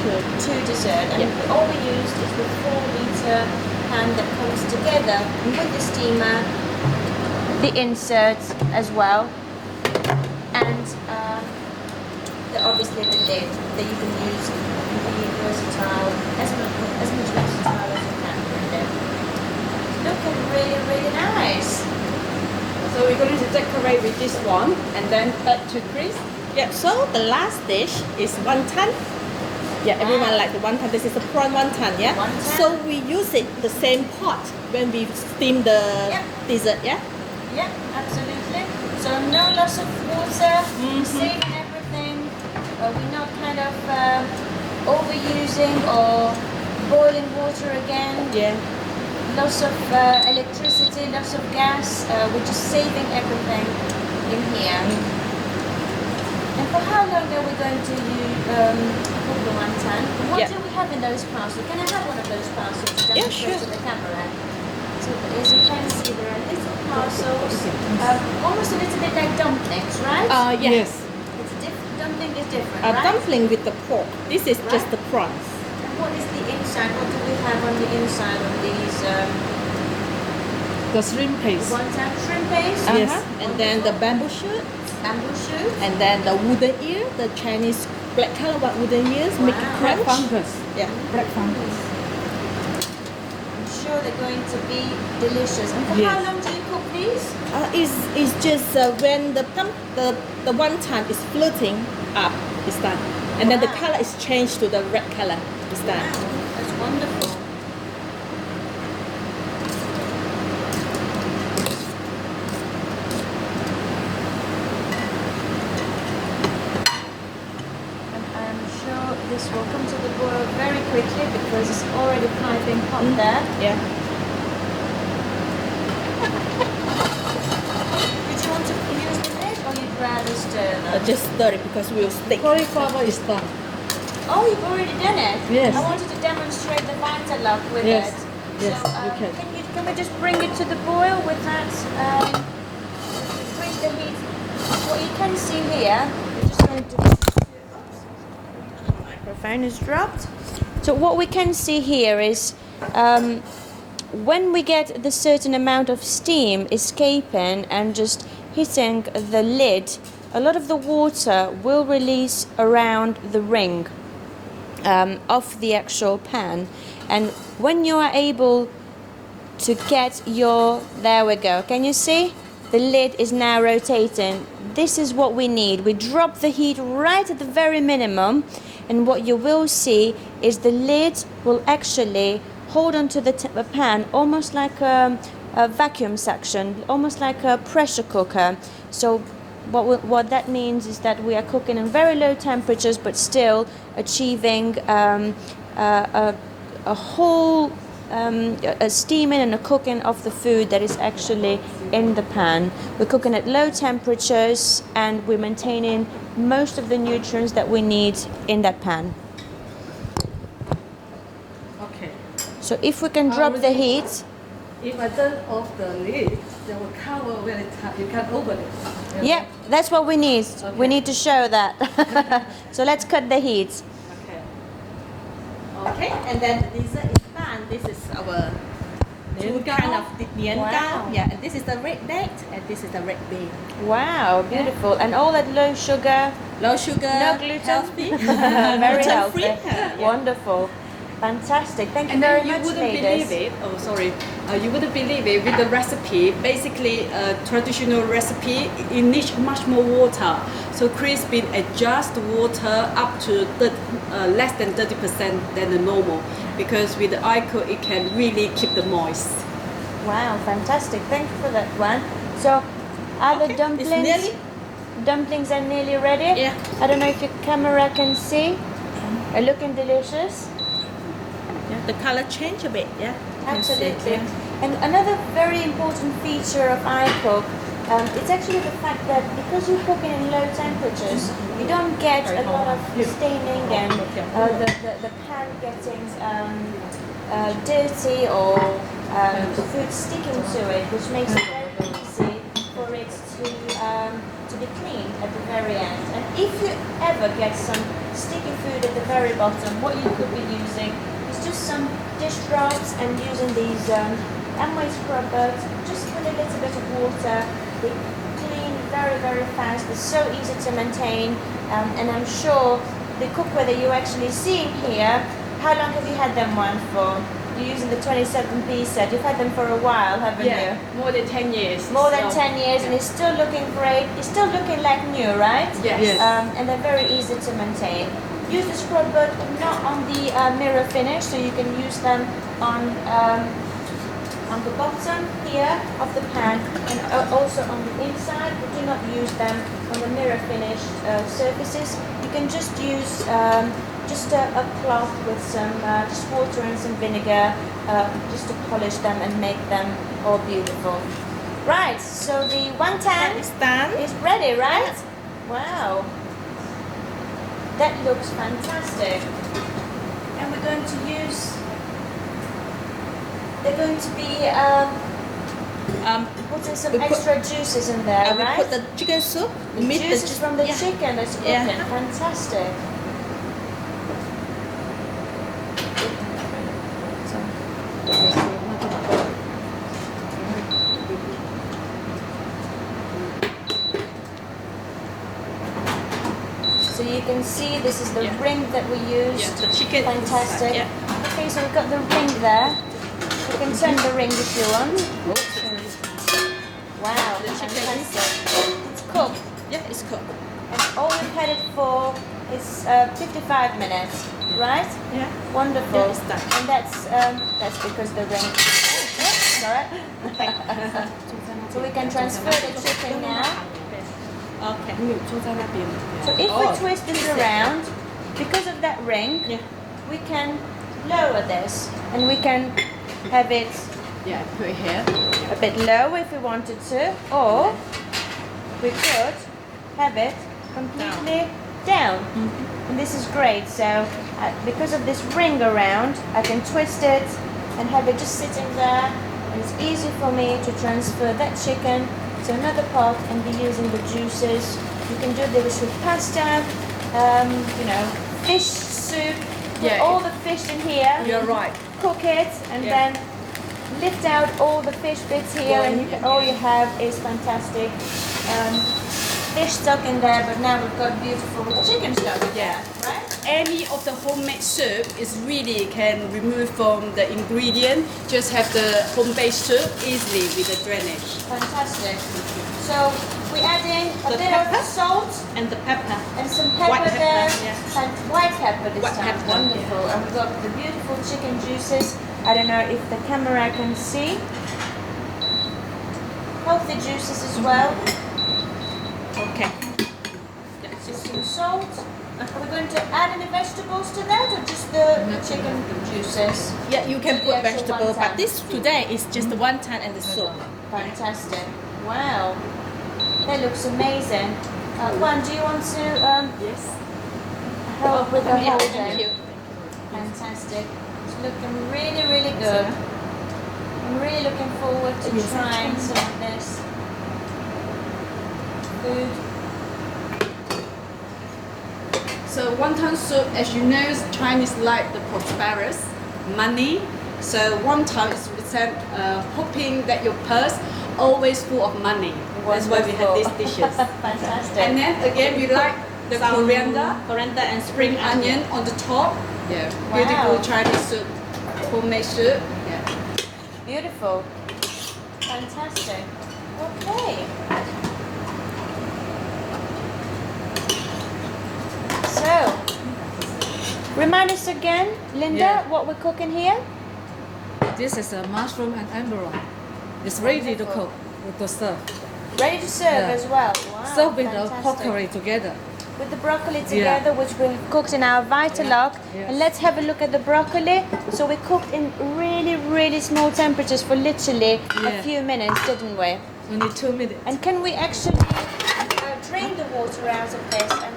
2 dessert. And all we used is the 4-liter pan that comes together with the steamer, the inserts as well, and obviously the lid that you can use to be versatile, as much versatile as you can with it. Looking really, really nice. So we're going to decorate with this one, and then back to Chris. Yeah, so the last dish is wonton. Yeah, everyone like the wonton. This is the prawn wonton, yeah. Wonton. So we use it the same pot when we steam the Yep. dessert, yeah. Yeah, absolutely. So no loss of water, saving everything. We're not kind of overusing or boiling water again. Yeah. Loss of electricity, loss of gas. We're just saving everything in here. And for how long are we going to cook the wonton? What Yeah. do we have in those parcels? Can I have one of those parcels to Yeah, demonstrate sure. to the camera? So as you can see, there are little parcels, almost a little bit like dumplings, right? Yeah. Yes. It's dumpling is different, A right? dumpling with the pork. This is just Right. the prawns. And what is the inside? What do we have on the inside of these The shrimp paste. wonton? Shrimp paste? Yes. And then the bamboo shoot. Bamboo shoot? And then the wooden ear, the Chinese black color what wooden ears, make it Wow. Black crunch. fungus. Yeah. Black fungus. I'm sure they're going to be delicious. And for Yes. how long do you cook these? It's just when the wonton is floating up, it's done. And then the Wow. color is changed to the red color, it's done. That's wonderful. And I'm sure this will come to the boil very quickly because it's already piping hot there. Yeah. Did you want to use the lid or you'd rather stir them? Just stir it because we'll stick. Cauliflower is done. Oh, you've already done it? Yes. I wanted to demonstrate the Vitaluck with Yes. it. Yes, So, you can. can we just bring it to the boil with that? Increase the heat. What you can see here, we're just going to. Oops. Microphone is dropped. So what we can see here is when we get the certain amount of steam escaping and just hitting the lid, a lot of the water will release around the ring of the actual pan. And when you are able to get your, there we go, can you see? The lid is now rotating. This is what we need. We drop the heat right at the very minimum, and what you will see is the lid will actually hold onto the pan almost like a vacuum suction, almost like a pressure cooker. So what that means is that we are cooking in very low temperatures but still achieving a whole a steaming and a cooking of the food that is actually in the pan. We're cooking at low temperatures and we're maintaining most of the nutrients that we need in that pan. Okay. So if we can drop the heat, If I turn off the lid, they will cover very tight. You can open it. yeah, that's what we need. Okay. We need to show that. So let's cut the heat. Okay. Okay, and then the dessert is done. This is our two kind of nian Wow. gao. Yeah, and this is the red date and this is the red bean. Wow, beautiful. And all that low sugar, Low sugar, no gluten. healthy, Very gluten-free. healthy. Yeah. Wonderful. Fantastic. Thank you And very then you much, wouldn't ladies. believe it. Oh, sorry. You wouldn't believe it with the recipe. Basically, a traditional recipe, it needs much more water. So Chris been adjust water up to less than 30% than the normal, because with the iCook it can really keep the moist. Wow, fantastic. Thank you for that one. So, are the Okay, dumplings? it's nearly. Dumplings are nearly ready. Yeah. I don't know if your camera can see. Are looking delicious. Yeah, the color change a bit. Yeah. You can see it, Absolutely. yeah. And another very important feature of iCook, it's actually the fact that because you're cooking in low temperatures, you don't get a lot of staining and the pan getting dirty or food sticking to it, which makes it very easy for it to be cleaned at the very end. And if you ever get some sticky food at the very bottom, what you could be using is just some dish drops and using these amway scrubbers, just with a little bit of water. They clean very, very fast. They're so easy to maintain. And I'm sure the cookware that you're actually seeing here, how long have you had them one for? You're using the 27p set. You've had them for a while, haven't you? More than 10 years. More than So, 10 years, and it's still looking great. It's still looking like new, right? Yes. Yes. And they're very easy to maintain. Use the scrub, but not on the mirror finish. So you can use them on the bottom here of the pan and also on the inside, but do not use them on the mirror finished surfaces. You can just use just a cloth with some just water and some vinegar just to polish them and make them all beautiful. Right, so the wonton It's done. is ready, right? Wow, that looks fantastic. And we're going to use, they're going to be putting some we put- extra juices in there, We right? put the chicken soup. The meat, juices from the yeah. chicken that's cooking. Yeah. Fantastic. So you can see this is the Yeah. ring that we used. Yeah, the chicken. Fantastic. Yeah. Okay, so we've got the ring there. You can turn the ring if you want. Wow, The chicken fantastic. It's cooked. Yeah, it's cooked. And all we've had it for is 55 minutes, right? Yeah. Wonderful. Yeah, it's done. And that's because the ring. Sorry. So we can transfer the chicken now. Okay. So if we twist this around, because of that ring, Yeah. we can lower this and we can have it Yeah, put it here. a bit low if we wanted to, or we could have it completely down. And this is great. So because of this ring around, I can twist it and have it just sitting there, and it's easy for me to transfer that chicken to another pot and be using the juices. You can do this with pasta, you know, fish soup. Put Yeah. all the fish in here. You're right. Cook it and Yeah. then lift out all the fish bits here, and all you have is fantastic fish stock in there. But now we've got beautiful chicken stock in there, right? Any of the homemade soup is really can remove from the ingredient. Just have the home-based soup easily with the drainage. Fantastic. So we add in a The bit pepper? of salt And the pepper. and some pepper White pepper, there, yeah. and white pepper this White time. pepper, Wonderful. And we've got the beautiful chicken juices. I don't know if the camera can see. Healthy juices as well. Okay. Just some salt. Are we going to add any vegetables to that, or just the chicken juices? Yeah, you can put The actual vegetable, wonton. but this today is just the wonton and the soup. Fantastic. Wow. That looks amazing. Juan, do you want to Yes. help with the Yeah, whole thank you. Fantastic. It's looking really, really good. I'm really looking forward to trying some of this food. So wonton soup, as you know, Chinese like the prosperous, money. So wonton is represent hoping that your purse always full of money. That's why we have these dishes. Fantastic. And then again, we like the coriander, Coriander and spring spring onion on the top. Yeah, Wow. beautiful Chinese soup, homemade soup. Yeah. Beautiful. Fantastic. Okay. So, remind us again, Linda, Yeah. what we're cooking here? This is a mushroom and amaranth. It's ready to Wonderful. cook, to serve. Ready to serve Yeah. as well. Wow. Serve with the fantastic. pork curry together. With the broccoli together, which we cooked in our Vitalog. Yes. And let's have a look at the broccoli. So we cooked in really, really small temperatures for literally a Yeah. few minutes, didn't we? Only 2 minutes. And can we actually drain the water out of this and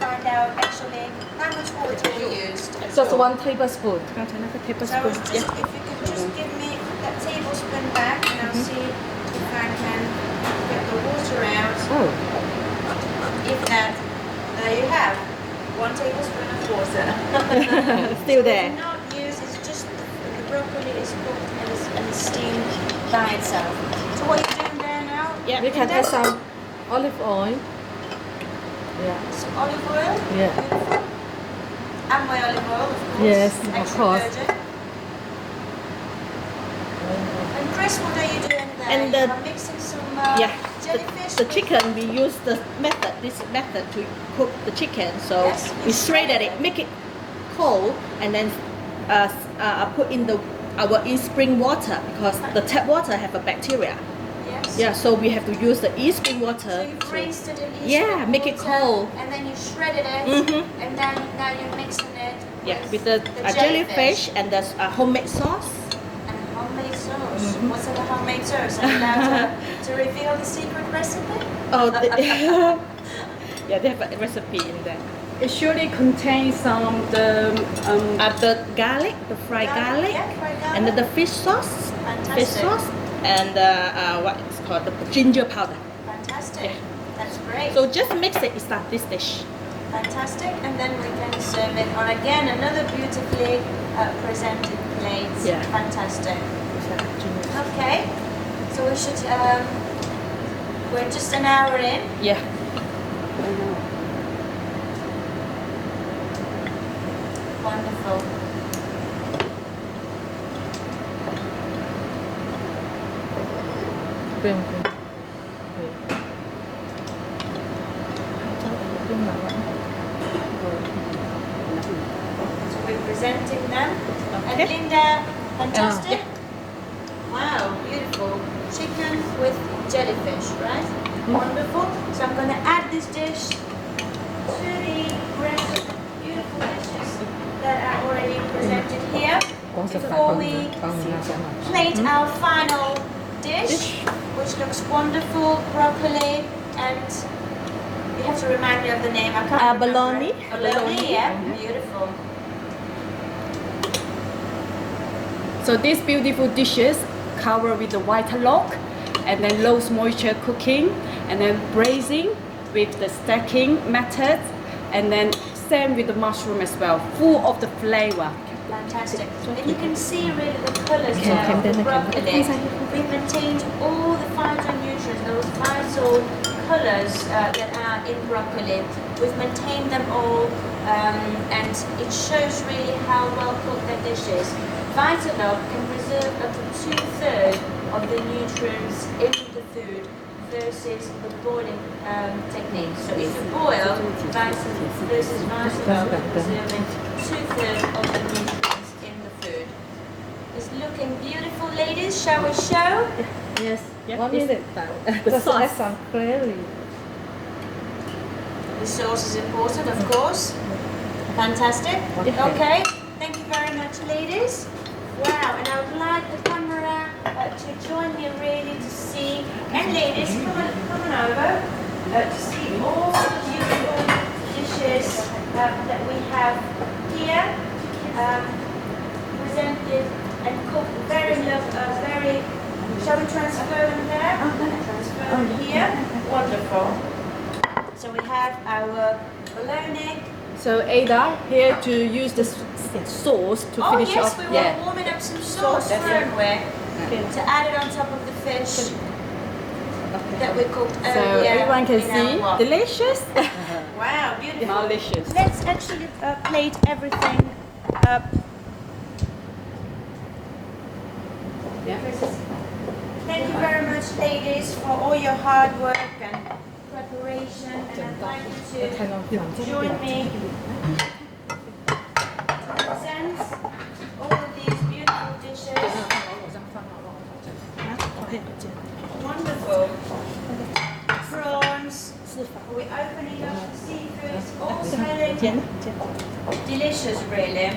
find out actually how much water we used? Just 1 tablespoon. So just, if you could just give me that tablespoon back, and I'll see if I can get the water out. Oh. If that, there you have 1 tablespoon of water. Still there. It's not used, it's just the broccoli is cooked and steamed by itself. So what are you doing there now? Yeah. We can add some olive oil. Yeah. Some olive oil. Yeah. Beautiful. Amway olive oil, of course. Yes, of Extra course. virgin. And Chris, what are you doing there? And You the- are mixing some jellyfish. the chicken, we use this method to cook the chicken. So Yes, we shredded it, make it cold, and then put in our East Spring water because the tap water have a bacteria. Yes. Yeah, so we have to use the East Spring So water. you've rinsed it in East Yeah, Spring make it water, cold. and then you shredded it, Mhm. and then now you're mixing it. Yeah, with the jellyfish and the homemade sauce. And homemade sauce. What's in the homemade sauce? Are you allowed to reveal the secret recipe? Oh, yeah, they have a recipe in there. It surely contains some The garlic, the fried garlic, Yeah, fried garlic. and then the fish sauce, Fantastic. and what is called the ginger powder. Fantastic. Yeah. That's great. So just mix it. It's like this dish. Fantastic. And then we can serve it on again another beautifully presented plate. Yeah. Fantastic. Okay. So we should. We're just an hour in. Yeah. Wonderful. So we're presenting them. And Okay. Linda, fantastic. Wow, beautiful. Chicken with jellyfish, right? Wonderful. So I'm going to add this dish to the rest of the beautiful dishes that are already presented here. Before we plate our final dish, which looks wonderful, broccoli, and you have to remind me of the name. I can't Abalone. remember. Abalone, yeah, beautiful. So these beautiful dishes covered with the white log, and then low moisture cooking, and then braising with the stacking method, and then same with the mushroom as well, full of the flavor. Fantastic. And you can see really the colours there of the broccoli. We've maintained all the phytonutrients, those vital colours that are in broccoli. We've maintained them all, and it shows really how well cooked that dish is. Vitalog can preserve up to 2/3 of the nutrients in the food versus the boiling technique. So if you boil versus Vitalog, preserving 2/3 of the nutrients in the food. It's looking beautiful, ladies. Shall we show? Yes. Yeah, 1 it's- minute. the Just sauce. add some gravy. The sauce is important, of course. Fantastic. Okay. Thank you very much, ladies. Wow, and I would like the camera to join me really to see, and ladies, come on over to see all the beautiful dishes that we have here, presented and cooked very, shall we transfer them there? Transfer them here. Wonderful. So we have our bologna. So Ada here to use the sauce to Oh finish yes, off. we were warming up some sauce, weren't we? To add it on top of the fish that we cooked So earlier. everyone can in our see, wok. delicious. Wow, beautiful. Delicious. Let's actually plate everything up. Yeah. Thank you very much, ladies, for all your hard work and preparation, and I'd like you to join me to present all of these beautiful dishes. Wonderful. Prawns. We're opening up the seafoods, all smelling delicious, really.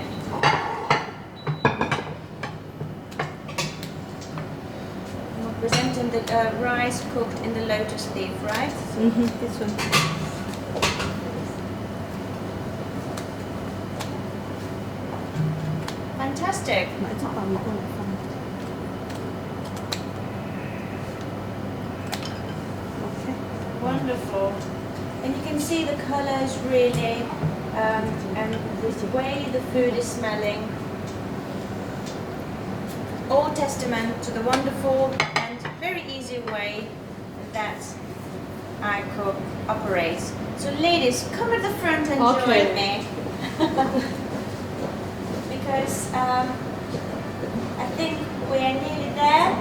We're presenting the rice cooked in the lotus leaf, right? This one. Fantastic. Wonderful. And you can see the colors really, and the way the food is smelling. All testament to the wonderful and very easy way that iCook operates. So ladies, come at the front and join me. Because I think we are nearly there.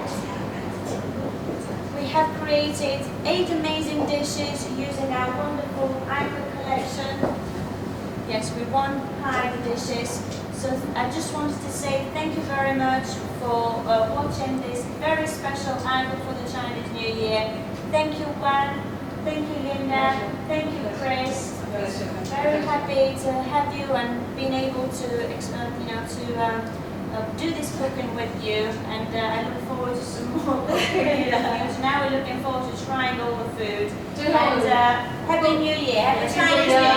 We have created 8 amazing dishes using our wonderful iCook collection. Yes, we won pie dishes. So I just wanted to say thank you very much for watching this very special iCook for the Chinese New Year. Thank you, Juan. Thank you, Linda. Thank you, Chris. Very happy to have you and being able to, do this cooking with you. And I look forward to some more cooking. Now we're looking forward to trying all the food. And Happy New Year. Happy Chinese New